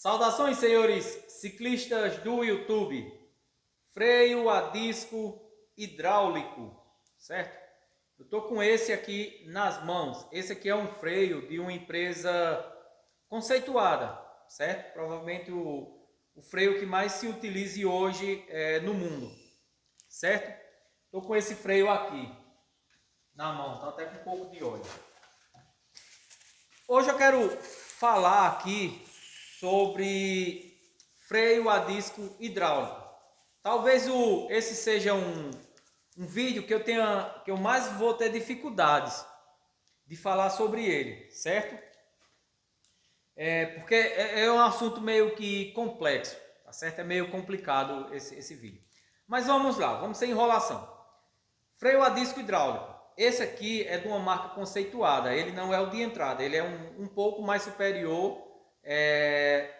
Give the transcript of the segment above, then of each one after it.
Saudações, senhores ciclistas do YouTube. Freio a disco hidráulico, certo? Eu estou com esse aqui nas mãos. Esse aqui é um freio de uma empresa conceituada, certo? Provavelmente o freio que mais se utilize hoje no mundo, certo? Estou com esse freio aqui na mão, está até com um pouco de óleo. Hoje eu quero falar aqui sobre freio a disco hidráulico. Talvez esse seja um vídeo que eu mais vou ter dificuldades de falar sobre ele, certo? Porque é um assunto meio que complexo, tá certo? É meio complicado esse vídeo. Mas vamos lá, vamos sem enrolação. Freio a disco hidráulico. Esse aqui é de uma marca conceituada, ele não é o de entrada, ele é um pouco mais superior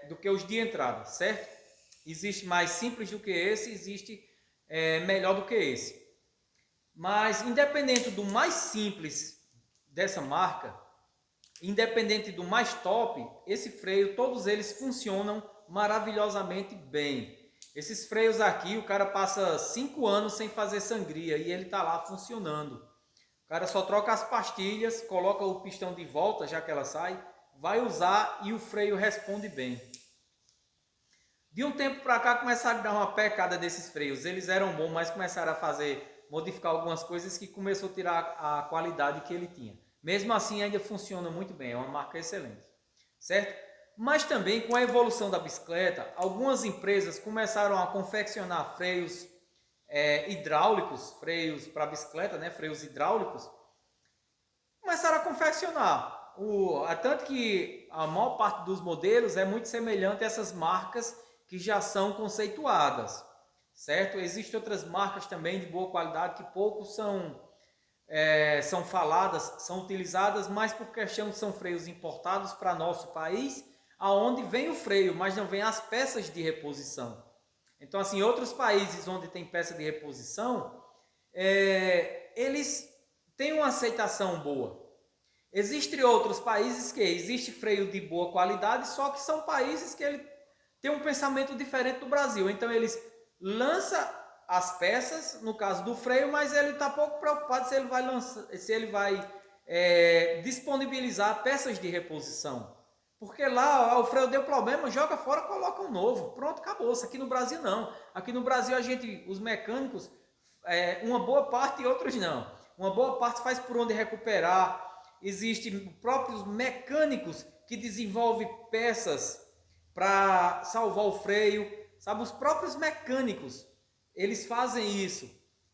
do que os de entrada, certo? Existe mais simples do que esse, existe melhor do que esse. Mas independente do mais simples dessa marca, independente do mais top, esse freio, todos eles funcionam maravilhosamente bem. Esses freios aqui, o cara passa 5 anos sem fazer sangria e ele está lá funcionando. O cara só troca as pastilhas, coloca o pistão de volta, já que ela sai, vai usar e o freio responde bem. De um tempo para cá começaram a dar uma pecada desses freios. Eles eram bons, mas começaram a modificar algumas coisas que começou a tirar a qualidade que ele tinha. Mesmo assim ainda funciona muito bem, é uma marca excelente, certo? Mas também com a evolução da bicicleta, algumas empresas começaram a confeccionar freios hidráulicos, freios para bicicleta, né? Freios hidráulicos, começaram a confeccionar. Tanto que a maior parte dos modelos é muito semelhante a essas marcas que já são conceituadas, certo? Existem outras marcas também de boa qualidade que pouco são faladas, são utilizadas, mas por questão são freios importados para nosso país, aonde vem o freio, mas não vem as peças de reposição. Então, assim, outros países onde tem peça de reposição, eles têm uma aceitação boa. Existem outros países que existe freio de boa qualidade, só que são países que ele tem um pensamento diferente do Brasil. Então, eles lançam as peças, no caso do freio, mas ele está pouco preocupado se ele vai disponibilizar peças de reposição. Porque lá o freio deu problema, joga fora, coloca um novo. Pronto, acabou. Aqui no Brasil não. Aqui no Brasil os mecânicos, uma boa parte e outros não. Uma boa parte faz por onde recuperar. Existem próprios mecânicos que desenvolvem peças para salvar o freio. Sabe, os próprios mecânicos, eles fazem isso.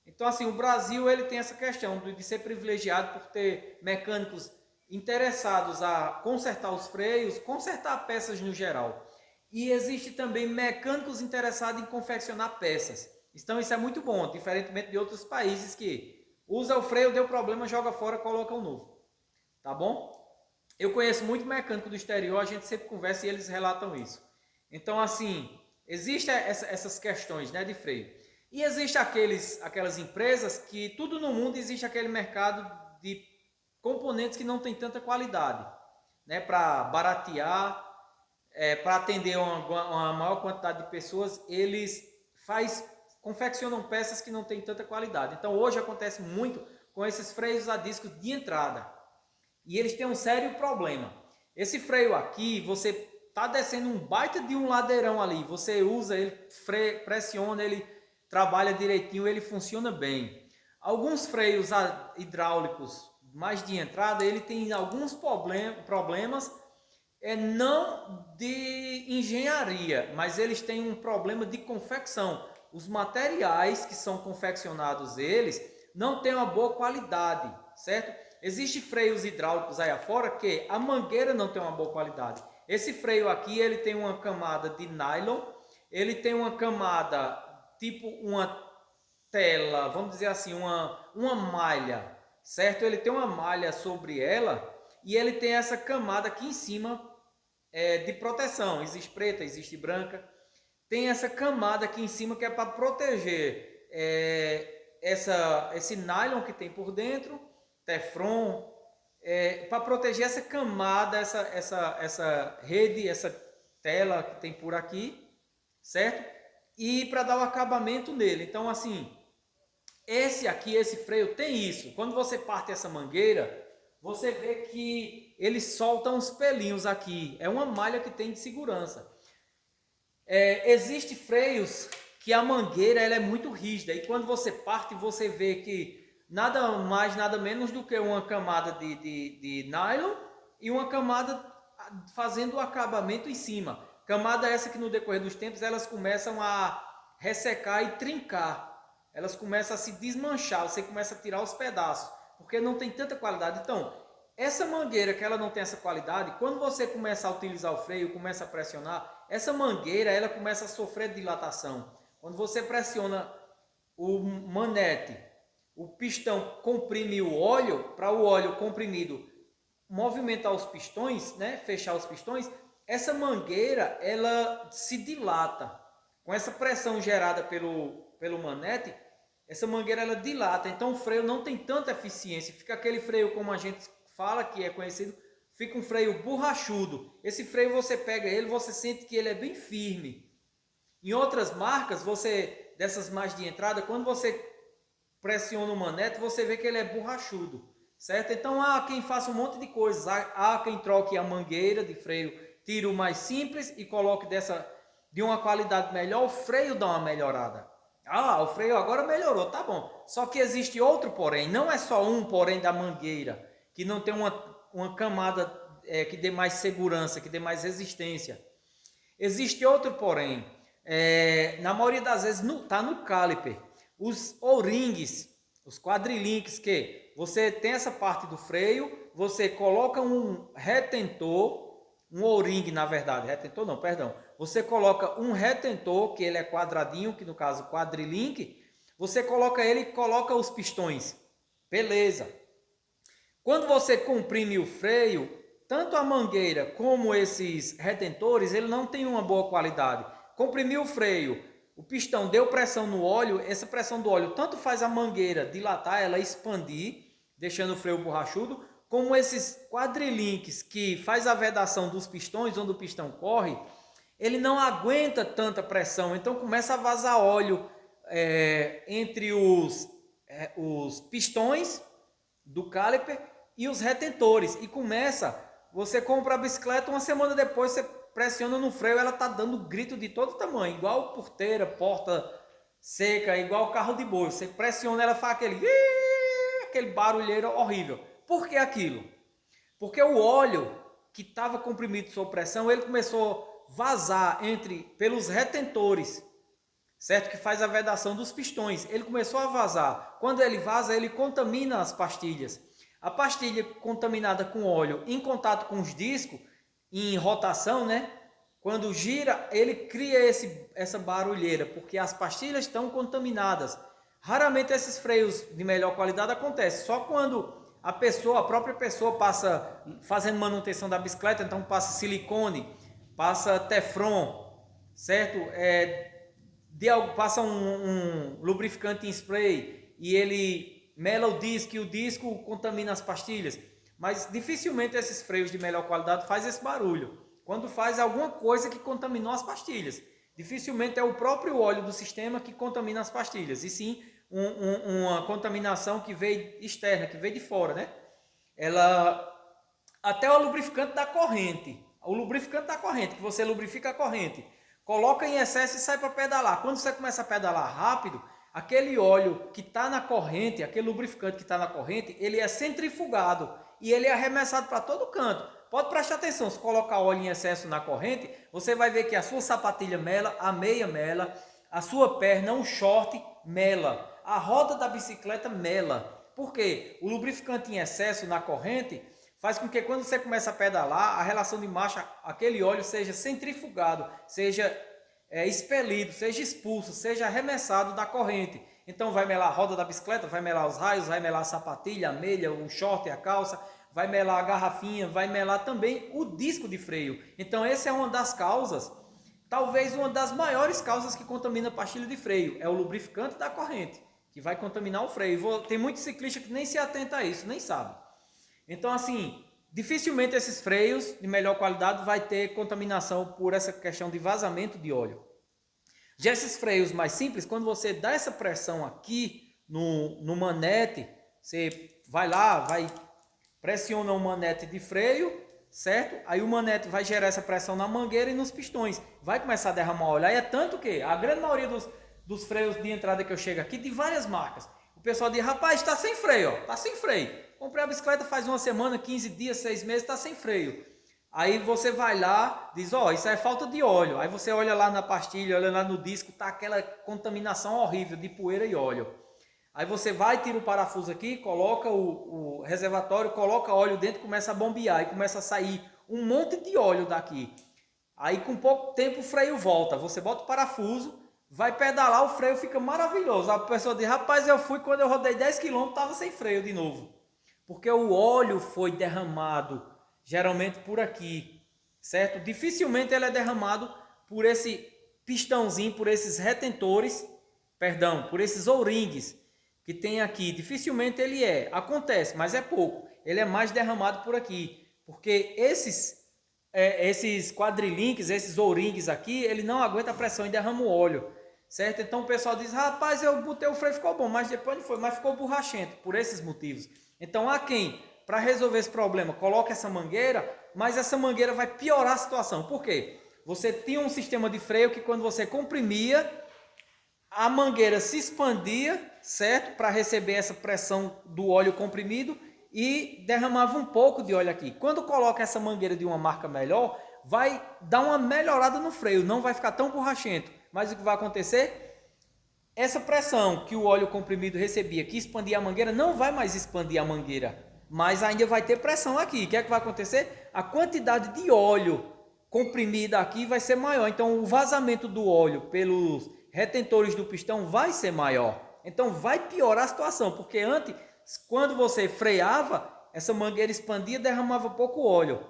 Então, assim, o Brasil ele tem essa questão de ser privilegiado por ter mecânicos interessados a consertar os freios, consertar peças no geral. E existe também mecânicos interessados em confeccionar peças. Então isso é muito bom, diferentemente de outros países que usa o freio, deu problema, joga fora, coloca um novo. Tá bom? Eu conheço muito mecânico do exterior, a gente sempre conversa e eles relatam isso. Então, assim, existem essas questões, né, de freio. E existe aquelas empresas que tudo no mundo existe aquele mercado de componentes que não tem tanta qualidade, né, para baratear, para atender uma maior quantidade de pessoas, eles confeccionam peças que não tem tanta qualidade. Então hoje acontece muito com esses freios a disco de entrada. E eles têm um sério problema. Esse freio aqui, você está descendo um baita de um ladeirão ali, você usa ele, pressiona, ele trabalha direitinho, ele funciona bem. Alguns freios hidráulicos mais de entrada, ele tem alguns problemas, não de engenharia, mas eles têm um problema de confecção. Os materiais que são confeccionados eles não têm uma boa qualidade, certo? Existem freios hidráulicos aí afora que a mangueira não tem uma boa qualidade. Esse freio aqui, ele tem uma camada de nylon, ele tem uma camada tipo uma tela, vamos dizer assim, uma malha, certo? Ele tem uma malha sobre ela e ele tem essa camada aqui em cima de proteção. Existe preta, existe branca. Tem essa camada aqui em cima que é para proteger esse nylon que tem por dentro, Teflon, para proteger essa camada, essa rede, essa tela que tem por aqui, certo? E para dar o acabamento nele. Então, assim, esse freio tem isso. Quando você parte essa mangueira, você vê que ele solta uns pelinhos aqui. É uma malha que tem de segurança. Existem freios que a mangueira ela é muito rígida. E quando você parte, você vê que nada mais, nada menos do que uma camada de nylon e uma camada fazendo o acabamento em cima. Camada essa que no decorrer dos tempos elas começam a ressecar e trincar. Elas começam a se desmanchar, você começa a tirar os pedaços, porque não tem tanta qualidade. Então, essa mangueira que ela não tem essa qualidade, quando você começa a utilizar o freio, começa a pressionar, essa mangueira ela começa a sofrer dilatação. Quando você pressiona o manete, o pistão comprime o óleo, para o óleo comprimido movimentar os pistões, né, fechar os pistões, essa mangueira ela se dilata. Com essa pressão gerada pelo manete, essa mangueira ela dilata, então o freio não tem tanta eficiência, fica aquele freio como a gente fala que é conhecido, fica um freio borrachudo. Esse freio você pega ele, você sente que ele é bem firme. Em outras marcas, dessas mais de entrada, quando você pressiona o manete, você vê que ele é borrachudo, certo? Então há quem faça um monte de coisas, há quem troque a mangueira de freio, tire o mais simples e coloque de uma qualidade melhor, o freio dá uma melhorada. O freio agora melhorou, tá bom. Só que existe outro porém, não é só um porém da mangueira, que não tem uma camada que dê mais segurança, que dê mais resistência. Existe outro porém, na maioria das vezes está no caliper. Os O-rings, os quadrilinks, que você tem essa parte do freio, você coloca um retentor, um O-ring na verdade, retentor não, perdão. Você coloca um retentor, que ele é quadradinho, que no caso quadrilink, você coloca ele e coloca os pistões. Beleza. Quando você comprime o freio, tanto a mangueira como esses retentores, ele não tem uma boa qualidade. Comprimiu o freio, o pistão deu pressão no óleo, essa pressão do óleo tanto faz a mangueira dilatar, ela expandir, deixando o freio borrachudo, como esses quadrilinks que faz a vedação dos pistões, onde o pistão corre, ele não aguenta tanta pressão, então começa a vazar óleo entre os pistões do caliper e os retentores, e você compra a bicicleta, uma semana depois você pressiona no freio, ela tá dando grito de todo tamanho, igual porteira, porta seca, igual carro de boi, você pressiona, ela faz aquele barulheiro horrível. Por que aquilo? Porque o óleo que estava comprimido sob pressão, ele começou a vazar pelos retentores, certo? Que faz a vedação dos pistões. Ele começou a vazar. Quando ele vaza, ele contamina as pastilhas. A pastilha contaminada com óleo em contato com os discos, em rotação, né? Quando gira, ele cria essa barulheira, porque as pastilhas estão contaminadas. Raramente esses freios de melhor qualidade acontecem, só quando a própria pessoa passa fazendo manutenção da bicicleta, então passa silicone, passa teflon, certo? Passa um lubrificante em spray e ele mela o disco e o disco contamina as pastilhas. Mas dificilmente esses freios de melhor qualidade fazem esse barulho. Quando faz alguma coisa que contaminou as pastilhas. Dificilmente é o próprio óleo do sistema que contamina as pastilhas, e sim uma contaminação que veio externa, que veio de fora, né? Até o lubrificante da corrente. O lubrificante da corrente, que você lubrifica a corrente, coloca em excesso e sai para pedalar. Quando você começa a pedalar rápido, aquele óleo que está na corrente, aquele lubrificante que está na corrente, ele é centrifugado e ele é arremessado para todo canto. Pode prestar atenção, se colocar óleo em excesso na corrente, você vai ver que a sua sapatilha mela, a meia mela, a sua perna, um short mela, a roda da bicicleta mela. Por quê? O lubrificante em excesso na corrente faz com que quando você começa a pedalar, a relação de marcha, aquele óleo seja centrifugado, seja expelido, seja expulso, seja arremessado da corrente. Então vai melar a roda da bicicleta, vai melar os raios, vai melar a sapatilha, a meia, o short, a calça, vai melar a garrafinha, vai melar também o disco de freio. Então essa é uma das causas, talvez uma das maiores causas que contamina a pastilha de freio, é o lubrificante da corrente, que vai contaminar o freio. Tem muitos ciclistas que nem se atenta a isso, nem sabe. Então assim, dificilmente esses freios de melhor qualidade vai ter contaminação por essa questão de vazamento de óleo. Já esses freios mais simples, quando você dá essa pressão aqui no manete, você vai lá, pressiona o manete de freio, certo? Aí o manete vai gerar essa pressão na mangueira e nos pistões. Vai começar a derramar óleo. Aí é tanto que a grande maioria dos freios de entrada que eu chego aqui, de várias marcas, o pessoal diz, rapaz, está sem freio, ó, tá sem freio. Comprei a bicicleta faz uma semana, 15 dias, 6 meses, está sem freio. Aí você vai lá, diz, ó, isso é falta de óleo. Aí você olha lá na pastilha, olha lá no disco, tá aquela contaminação horrível de poeira e óleo. Aí você vai, tira o parafuso aqui, coloca o reservatório, coloca óleo dentro, começa a bombear e começa a sair um monte de óleo daqui. Aí com pouco tempo o freio volta, você bota o parafuso, vai pedalar, o freio fica maravilhoso. A pessoa diz, rapaz, eu fui quando eu rodei 10 km, estava sem freio de novo. Porque o óleo foi derramado, geralmente por aqui, certo? Dificilmente ele é derramado por esse pistãozinho, por esses retentores, perdão, por esses ouringues que tem aqui. Dificilmente ele acontece, mas é pouco. Ele é mais derramado por aqui, porque esses quadrilinks, esses ouringues aqui, ele não aguenta a pressão e derrama o óleo, certo? Então o pessoal diz, rapaz, eu botei o freio, ficou bom, mas depois não foi, mas ficou borrachento, por esses motivos. Então há quem, para resolver esse problema, coloca essa mangueira, mas essa mangueira vai piorar a situação. Por quê? Você tinha um sistema de freio que quando você comprimia, a mangueira se expandia, certo? Para receber essa pressão do óleo comprimido e derramava um pouco de óleo aqui. Quando coloca essa mangueira de uma marca melhor, vai dar uma melhorada no freio, não vai ficar tão borrachento. Mas o que vai acontecer? Essa pressão que o óleo comprimido recebia, que expandia a mangueira, não vai mais expandir a mangueira, mas ainda vai ter pressão aqui. O que é que vai acontecer? A quantidade de óleo comprimida aqui vai ser maior. Então o vazamento do óleo pelos retentores do pistão vai ser maior. Então vai piorar a situação, porque antes, quando você freava, essa mangueira expandia e derramava pouco óleo.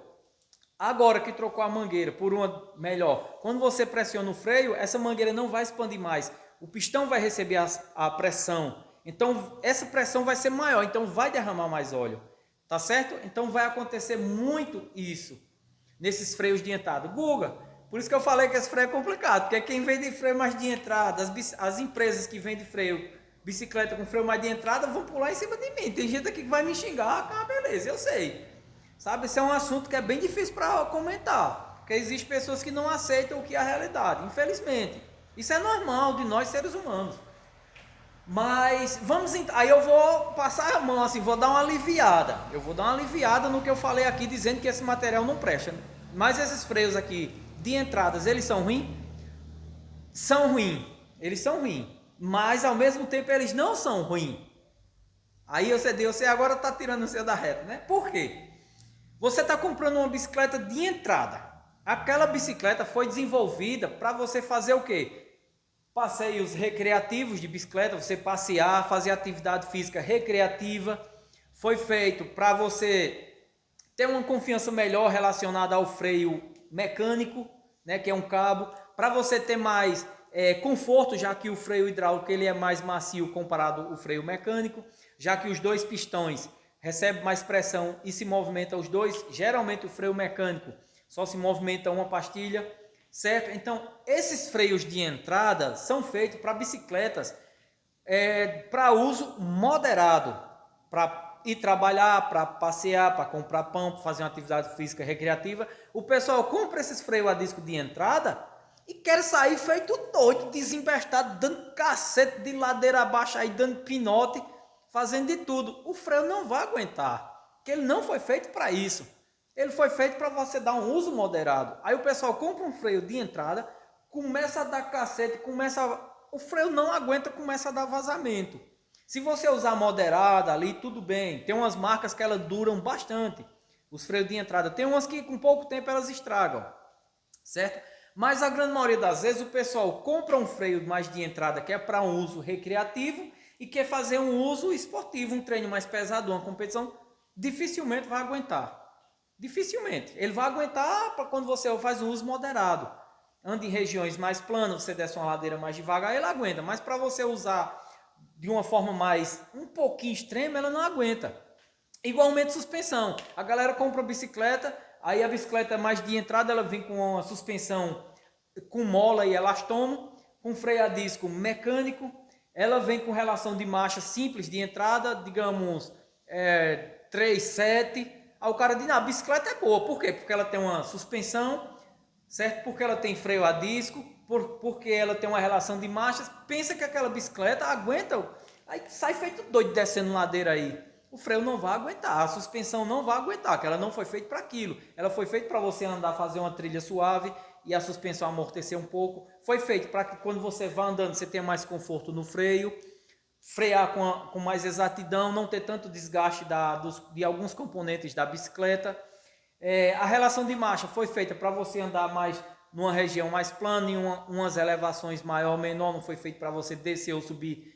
Agora que trocou a mangueira por uma melhor, quando você pressiona o freio, essa mangueira não vai expandir mais. O pistão vai receber a pressão. Então essa pressão vai ser maior, então vai derramar mais óleo. Tá certo? Então vai acontecer muito isso nesses freios de entrada. Guga, por isso que eu falei que esse freio é complicado, porque quem vende freio mais de entrada, as empresas que vendem freio, bicicleta com freio mais de entrada, vão pular em cima de mim. Tem gente aqui que vai me xingar, ah, beleza, eu sei. Sabe, esse é um assunto que é bem difícil para comentar, porque existem pessoas que não aceitam o que é a realidade, infelizmente. Isso é normal de nós seres humanos. Mas aí eu vou passar a mão assim, vou dar uma aliviada. Eu vou dar uma aliviada no que eu falei aqui, dizendo que esse material não presta. Mas esses freios aqui de entradas, eles são ruins? São ruins. Eles são ruins. Mas ao mesmo tempo eles não são ruins. Aí você agora está tirando o seu da reta, né? Por quê? Você está comprando uma bicicleta de entrada. Aquela bicicleta foi desenvolvida para você fazer o quê? Passeios recreativos de bicicleta, você passear, fazer atividade física recreativa. Foi feito para você ter uma confiança melhor relacionada ao freio mecânico, né, que é um cabo, para você ter mais conforto, já que o freio hidráulico ele é mais macio comparado ao freio mecânico, já que os dois pistões recebem mais pressão e se movimentam os dois. Geralmente o freio mecânico só se movimenta uma pastilha, certo? Então esses freios de entrada são feitos para bicicletas para uso moderado, para ir trabalhar, para passear, para comprar pão, para fazer uma atividade física recreativa. O pessoal compra esses freios a disco de entrada e quer sair feito doido, desembestado, dando cacete de ladeira abaixo aí, dando pinote, fazendo de tudo. O freio não vai aguentar, porque ele não foi feito para isso. Ele foi feito para você dar um uso moderado. Aí o pessoal compra um freio de entrada, começa a dar cacete, o freio não aguenta, começa a dar vazamento. Se você usar moderado ali, tudo bem. Tem umas marcas que elas duram bastante, os freios de entrada. Tem umas que com pouco tempo elas estragam, certo? Mas a grande maioria das vezes o pessoal compra um freio mais de entrada que é para um uso recreativo e quer fazer um uso esportivo, um treino mais pesado, uma competição, dificilmente vai aguentar. Dificilmente. Ele vai aguentar para quando você faz um uso moderado. Anda em regiões mais planas, você desce uma ladeira mais devagar, ele aguenta. Mas para você usar de uma forma mais um pouquinho extrema, ela não aguenta. Igualmente suspensão. A galera compra uma bicicleta, aí a bicicleta mais de entrada ela vem com uma suspensão com mola e elastomo, com freio a disco mecânico, ela vem com relação de marcha simples de entrada, digamos 3, 7. Aí o cara diz, não, a bicicleta é boa. Por quê? Porque ela tem uma suspensão, certo? Porque ela tem freio a disco, porque ela tem uma relação de marchas. Pensa que aquela bicicleta aguenta, aí sai feito doido descendo ladeira aí. O freio não vai aguentar, a suspensão não vai aguentar, que ela não foi feita para aquilo. Ela foi feita para você andar, fazer uma trilha suave e a suspensão amortecer um pouco. Foi feito para que quando você vá andando você tenha mais conforto no freio, frear com mais exatidão, não ter tanto desgaste de alguns componentes da bicicleta. A relação de marcha foi feita para você andar mais numa região mais plana, em umas elevações maior ou menor, não foi feito para você descer ou subir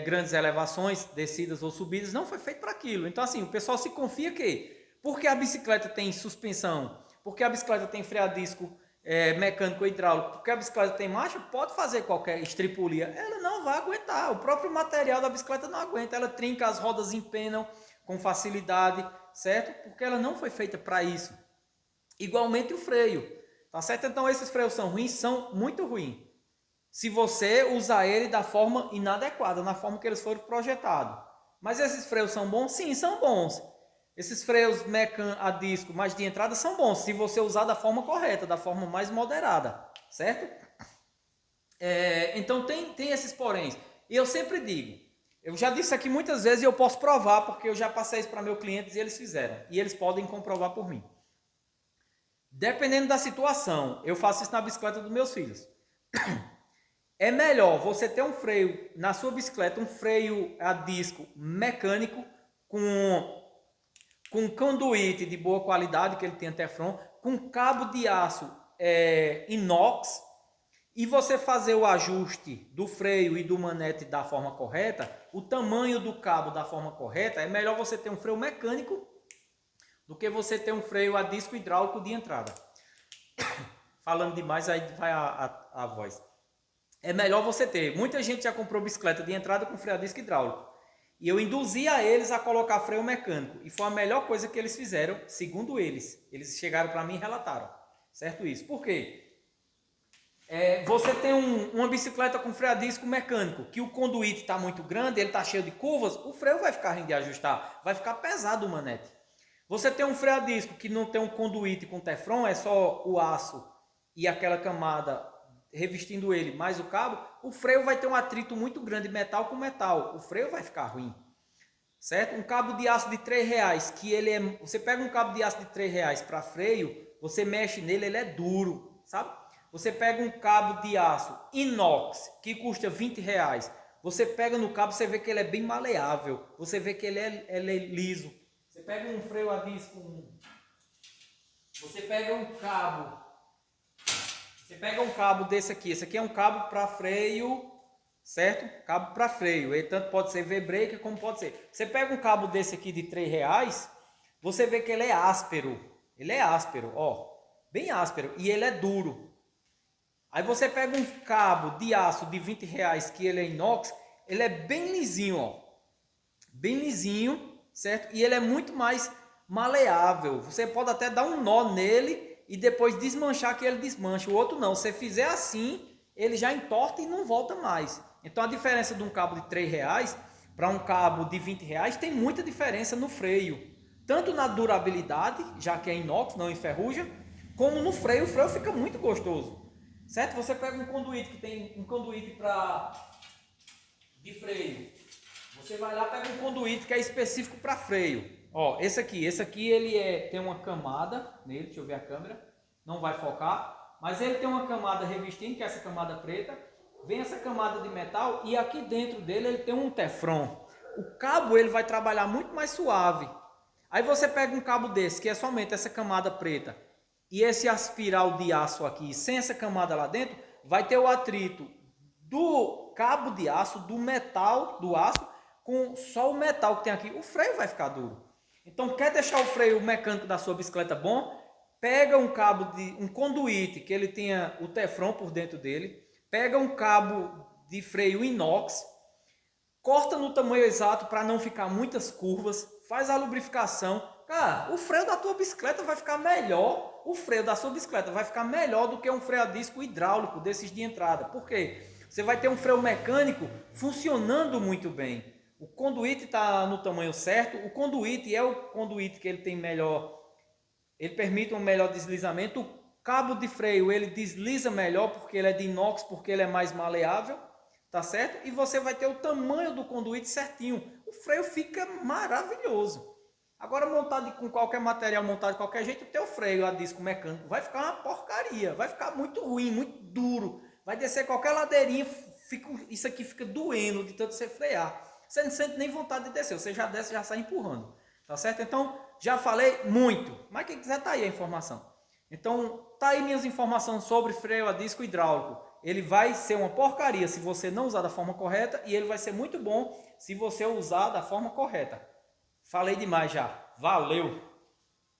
grandes elevações, descidas ou subidas, não foi feito para aquilo. Então assim, o pessoal se confia que, porque a bicicleta tem suspensão, porque a bicicleta tem freio a disco mecânico ou hidráulico, porque a bicicleta tem marcha, pode fazer qualquer estripulia, ela não vai aguentar, o próprio material da bicicleta não aguenta, ela trinca, as rodas empenam com facilidade, certo? Porque ela não foi feita para isso. Igualmente o freio, tá certo? Então esses freios são ruins, são muito ruins. Se você usar ele da forma inadequada, na forma que eles foram projetados. Mas esses freios são bons? Sim, são bons. Esses freios a disco mais de entrada são bons, se você usar da forma correta, da forma mais moderada, certo? Então tem esses poréns. E eu sempre digo, eu já disse aqui muitas vezes e eu posso provar, porque eu já passei isso para meus clientes e eles fizeram. E eles podem comprovar por mim. Dependendo da situação, eu faço isso na bicicleta dos meus filhos. É melhor você ter um freio na sua bicicleta, um freio a disco mecânico com conduíte de boa qualidade, que ele tem Teflon, com cabo de aço inox, e você fazer o ajuste do freio e do manete da forma correta, o tamanho do cabo da forma correta, é melhor você ter um freio mecânico do que você ter um freio a disco hidráulico de entrada. Falando demais, aí vai a voz. É melhor você ter. Muita gente já comprou bicicleta de entrada com freio a disco hidráulico. E eu induzia eles a colocar freio mecânico. E foi a melhor coisa que eles fizeram, segundo eles. Eles chegaram para mim e relataram. Certo isso? Por quê? Você tem uma bicicleta com freio a disco mecânico, que o conduíte está muito grande, ele está cheio de curvas, o freio vai ficar ruim de ajustar. Vai ficar pesado o manete. Você tem um freio a disco que não tem um conduíte com Teflon, é só o aço e aquela camada revestindo ele, mais o cabo, o freio vai ter um atrito muito grande, metal com metal, o freio vai ficar ruim, certo? Um cabo de aço de R$3, que você pega um cabo de aço de R$3 para freio, você mexe nele, ele é duro, sabe? Você pega um cabo de aço inox, que custa R$20, você pega no cabo, você vê que ele é bem maleável, você vê que ele é liso. Você pega um freio a disco, você pega um cabo, desse aqui, esse aqui é um cabo para freio, certo? Cabo para freio, ele tanto pode ser V-brake como pode ser. Você pega um cabo desse aqui de R$3, você vê que ele é áspero, ó, bem áspero, e ele é duro. Aí você pega um cabo de aço de R$20, que ele é inox, ele é bem lisinho, ó, bem lisinho, certo? E ele é muito mais maleável, você pode até dar um nó nele e depois desmanchar, que ele desmancha. O outro não, se você fizer assim, ele já entorta e não volta mais. Então a diferença de um cabo de R$3 para um cabo de R$20 tem muita diferença no freio. Tanto na durabilidade, já que é inox, não enferruja, como no freio. O freio fica muito gostoso. Certo? Você pega um conduíte que tem um conduíte de freio. Você vai lá e pega um conduíte que é específico para freio. Ó, esse aqui ele tem uma camada nele, deixa eu ver a câmera, não vai focar, mas ele tem uma camada revestindo, que é essa camada preta, vem essa camada de metal e aqui dentro dele ele tem um Teflon. O cabo ele vai trabalhar muito mais suave. Aí você pega um cabo desse, que é somente essa camada preta, e esse aspiral de aço aqui, sem essa camada lá dentro, vai ter o atrito do cabo de aço, do metal, do aço, com só o metal que tem aqui. O freio vai ficar duro. Então, quer deixar o freio mecânico da sua bicicleta bom? Pega um cabo um conduíte, que ele tenha o Teflon por dentro dele. Pega um cabo de freio inox. Corta no tamanho exato para não ficar muitas curvas. faz a lubrificação. Cara, o freio da tua bicicleta vai ficar melhor, o freio da sua bicicleta vai ficar melhor do que um freio a disco hidráulico desses de entrada. Por quê? Você vai ter um freio mecânico funcionando muito bem. O conduíte está no tamanho certo, o conduíte é o conduíte que ele tem melhor, ele permite um melhor deslizamento. O cabo de freio ele desliza melhor porque ele é de inox, porque ele é mais maleável, tá certo? E você vai ter o tamanho do conduíte certinho. O freio fica maravilhoso. Agora montado com qualquer material, montado de qualquer jeito, o teu freio a disco mecânico vai ficar uma porcaria, vai ficar muito ruim, muito duro. Vai descer qualquer ladeirinha, isso aqui fica doendo de tanto você frear. Você não sente nem vontade de descer, você já desce, já sai empurrando, tá certo? Então, já falei muito, mas quem quiser tá aí a informação. Então, tá aí minhas informações sobre freio a disco hidráulico. Ele vai ser uma porcaria se você não usar da forma correta e ele vai ser muito bom se você usar da forma correta. Falei demais já. Valeu!